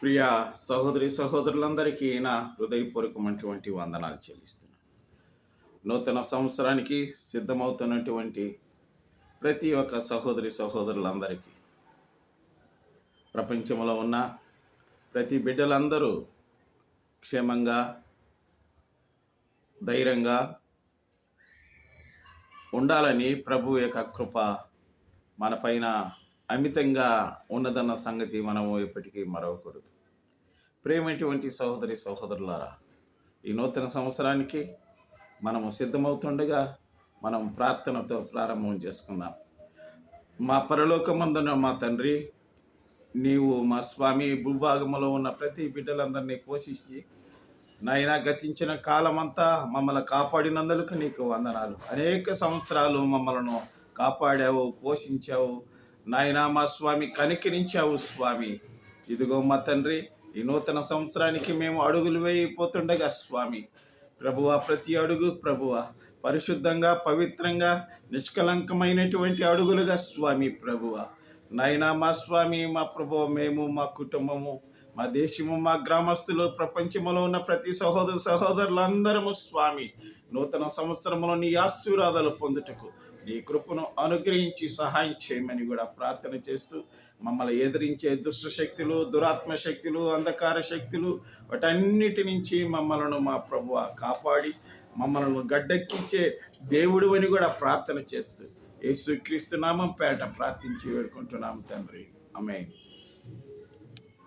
ప్రియ సహోదరులందరికీ నా హృదయపూర్వకమైనటువంటి వందనాలు చెల్లిస్తున్నాను. నూతన సంవత్సరానికి సిద్ధమవుతున్నటువంటి ప్రతి ఒక్క సహోదరులందరికీ, ప్రపంచంలో ఉన్న ప్రతి బిడ్డలందరూ క్షేమంగా, ధైర్యంగా ఉండాలని ప్రభు యొక్క కృప మనపైన అమితంగా ఉన్నదన్న సంగతి మనము ఎప్పటికీ మరవకూడదు. ప్రేమైనటువంటి సహోదరులారా, ఈ నూతన సంవత్సరానికి మనము సిద్ధమవుతుండగా మనం ప్రార్థనతో ప్రారంభం చేసుకుందాం. మా పరలోకమందున మా తండ్రి, నీవు మా స్వామి భూభాగంలో ఉన్న ప్రతి బిడ్డలందరినీ పోషించి నాయన గతించిన కాలమంతా మమ్మల్ని కాపాడినందుకు నీకు వందనాలు. అనేక సంవత్సరాలు మమ్మలను కాపాడావు, పోషించావు నాయనా. మా స్వామి కనికరించావు స్వామి. ఇదిగో మా తండ్రి, ఈ నూతన సంవత్సరానికి మేము అడుగులు వేయిపోతుండగా స్వామి ప్రభువా, ప్రతి అడుగు ప్రభువా పరిశుద్ధంగా, పవిత్రంగా, నిష్కలంకమైనటువంటి అడుగులుగా స్వామి ప్రభువా నాయనా. మా స్వామి, మా ప్రభువ, మేము, మా కుటుంబము, మా దేశము, మా గ్రామస్తులు, ప్రపంచంలో ఉన్న ప్రతి సహోదరులందరము స్వామి నూతన సంవత్సరంలో నీ ఆశీర్వాదాలు పొందుటకు నీ కృపను అనుగ్రహించి సహాయం చేయమని కూడా ప్రార్థన చేస్తూ, మమ్మల్ని ఎదిరించే దుష్ట శక్తులు, దురాత్మ శక్తులు, అంధకార శక్తులు, వాటన్నిటి నుంచి మమ్మలను మా ప్రభువా కాపాడి మమ్మల్ని గడ్డెక్కించే దేవుడు అని కూడా ప్రార్థన చేస్తూ యేసుక్రీస్తు నామం పేట ప్రార్థించి వేడుకుంటున్నాం తండ్రి. ఆమేన్.